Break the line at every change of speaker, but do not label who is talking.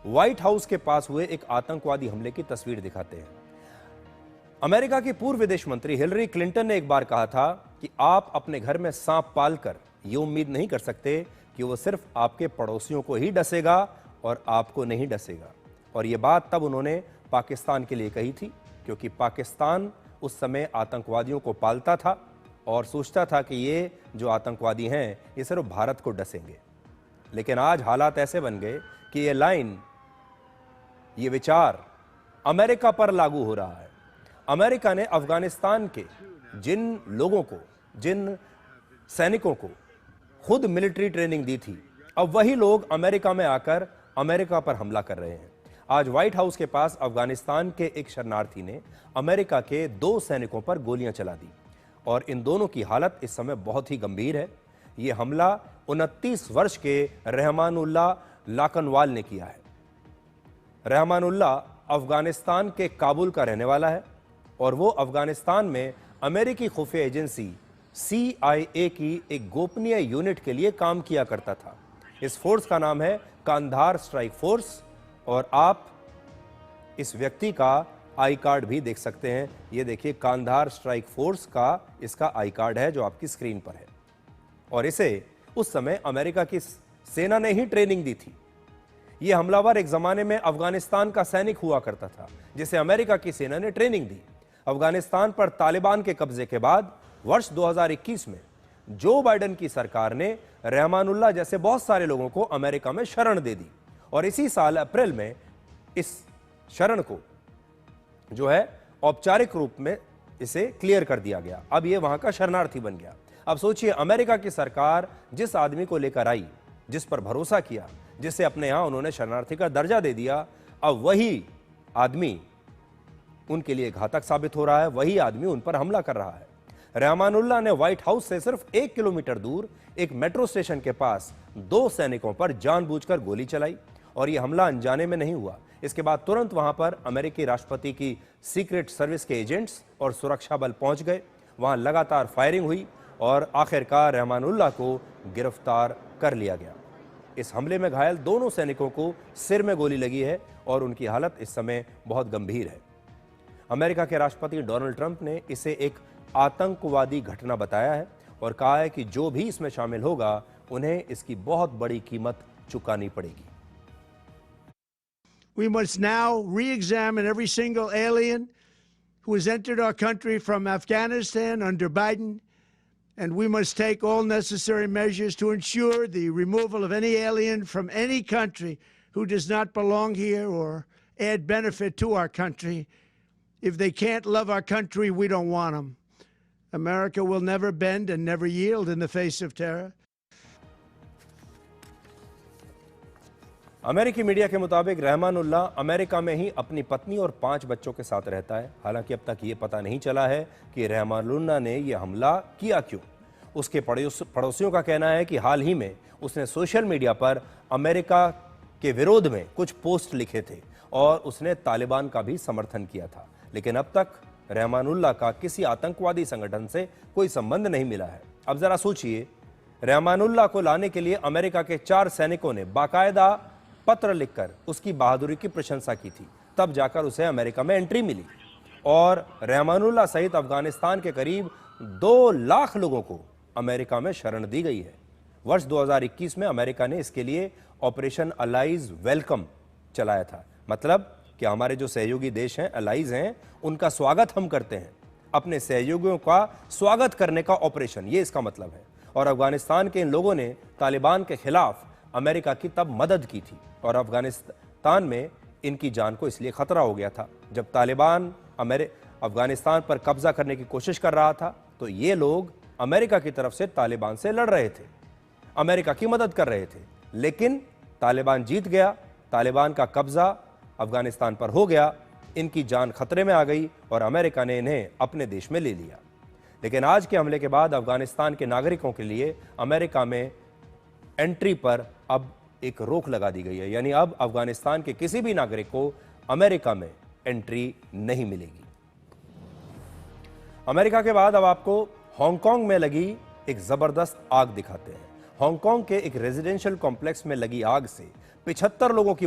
White house के पास हुए एक आतंकवादी हमले की तस्वीर दिखाते हैं। अमेरिका की पूर्व विदेश मंत्री हिलरी क्लिंटन ने एक बार कहा था कि आप अपने घर में सांप पालकर यह उम्मीद नहीं कर सकते कि वो सिर्फ आपके पड़ोसियों को ही डसेगा और आपको नहीं डसेगा। और यह बात तब उन्होंने पाकिस्तान के लिए कही थी, क्योंकि पाकिस्तान उस समय आतंकवादियों को पालता था और सोचता था कि ये जो आतंकवादी हैं ये सिर्फ भारत को डसेंगे। लेकिन आज हालात ऐसे बन गए कि ये लाइन, ये विचार अमेरिका पर लागू हो रहा है। अमेरिका ने अफगानिस्तान के जिन लोगों को, जिन सैनिकों को खुद मिलिट्री ट्रेनिंग दी थी, अब वही लोग अमेरिका में आकर अमेरिका पर हमला कर रहे हैं। आज व्हाइट हाउस के पास अफगानिस्तान के एक शरणार्थी ने अमेरिका के 2 सैनिकों पर गोलियां चला दी और इन दोनों की हालत इस समय बहुत ही गंभीर है। यह हमला 29 वर्ष के रहमानुल्लाह लाकनवाल ने किया है। रहमानुल्लाह अफगानिस्तान के काबुल का रहने वाला है और वो अफगानिस्तान में अमेरिकी खुफिया एजेंसी CIA की एक गोपनीय यूनिट के लिए काम किया करता था। इस फोर्स का नाम है कांधार स्ट्राइक फोर्स और आप इस व्यक्ति का आई कार्ड भी देख सकते हैं। ये देखिए, कांधार स्ट्राइक फोर्स का इसका आई कार्ड है जो आपकी स्क्रीन पर है। और इसे उस समय अमेरिका की सेना ने ही ट्रेनिंग दी थी। यह हमलावर एक जमाने में अफगानिस्तान का सैनिक हुआ करता था जिसे अमेरिका की सेना ने ट्रेनिंग दी। अफगानिस्तान पर तालिबान के कब्जे के बाद वर्ष 2021 में जो बाइडेन की सरकार ने रहमानुल्लाह जैसे बहुत सारे लोगों को अमेरिका में शरण दे दी और इसी साल अप्रैल में इस शरण को जो है औपचारिक रूप में इसे क्लियर कर दिया गया। अब यह वहां का शरणार्थी बन गया। अब सोचिए, अमेरिका की सरकार जिस आदमी को लेकर आई, जिस पर भरोसा किया, जिसे अपने यहां उन्होंने शरणार्थी का दर्जा दे दिया, अब वही आदमी उनके लिए घातक साबित हो रहा है, वही आदमी उन पर हमला कर रहा है। रहमानुल्लाह ने व्हाइट हाउस से सिर्फ 1 किलोमीटर दूर एक मेट्रो स्टेशन के पास 2 सैनिकों पर जानबूझकर गोली चलाई और यह हमला अनजाने में नहीं हुआ। इसके बाद तुरंत वहां पर अमेरिकी राष्ट्रपति की सीक्रेट सर्विस के एजेंट्स और सुरक्षा बल पहुंच गए। वहां लगातार फायरिंग हुई और आखिरकार रहमानुल्लाह को गिरफ्तार कर लिया गया। इस हमले में घायल दोनों सैनिकों को सिर में गोली लगी है और उनकी हालत इस समय बहुत गंभीर है। अमेरिका के राष्ट्रपति डोनाल्ड ट्रंप ने इसे एक आतंकवादी घटना बताया है और कहा है कि जो भी इसमें शामिल होगा उन्हें इसकी बहुत बड़ी कीमत चुकानी पड़ेगी।
We must now re-examine every single alien who has entered our country from Afghanistan under Biden, and we must take all necessary measures to ensure the removal of any alien from any country who does not belong here or add benefit to our country. If they can't love our country, we don't want them. America will never bend and never yield in the face of terror.
अमेरिकी media के मुताबिक Rahmanullah America में ही अपनी पत्नी और 5 बच्चों के साथ रहता है। हालांकि अब तक ये पता नहीं चला है कि रहमानुल्लाह ने यह हमला किया क्यों। उसके पड़ोसियों का कहना है कि हाल ही में उसने सोशल मीडिया पर अमेरिका के विरोध में कुछ पोस्ट लिखे थे और उसने तालिबान का भी समर्थन किया था। लेकिन अब तक रहमानुल्लाह का किसी आतंकवादी संगठन से कोई संबंध नहीं मिला है। अब जरा सोचिए, रहमानुल्लाह को लाने के लिए अमेरिका के 4 सैनिकों ने बाकायदा पत्र लिखकर उसकी बहादुरी की प्रशंसा की थी, तब जाकर उसे अमेरिका में एंट्री मिली और रहमानुल्लाह सहित अफगानिस्तान के करीब 2 लाख लोगों को अमेरिका में शरण दी गई है। वर्ष 2021 में अमेरिका ने इसके लिए ऑपरेशन अलाइज वेलकम चलाया था। मतलब कि हमारे जो सहयोगी देश हैं, अलाइज हैं, उनका स्वागत हम करते हैं। अपने सहयोगियों का स्वागत करने का ऑपरेशन, ये इसका मतलब है। और अफगानिस्तान के इन लोगों ने तालिबान के खिलाफ अमेरिका की तब मदद की थी और अफगानिस्तान में इनकी जान को इसलिए खतरा हो गया था। जब तालिबान अफगानिस्तान पर कब्जा करने की कोशिश कर रहा था तो ये लोग अमेरिका की तरफ से तालिबान से लड़ रहे थे, अमेरिका की मदद कर रहे थे। लेकिन तालिबान जीत गया, तालिबान का कब्जा अफगानिस्तान पर हो गया, इनकी जान खतरे में आ गई और अमेरिका ने इन्हें अपने देश में ले लिया। लेकिन आज के हमले के बाद अफगानिस्तान के नागरिकों के लिए अमेरिका में एंट्री पर अब एक रोक लगा दी गई है, यानी अब अफगानिस्तान के किसी भी नागरिक को अमेरिका में एंट्री नहीं मिलेगी। अमेरिका के बाद अब आपको हांगकांग में लगी एक जबरदस्त आग दिखाते हैं। हांगकांग के एक रेजिडेंशियल कॉम्प्लेक्स में लगी आग से 75 लोगों की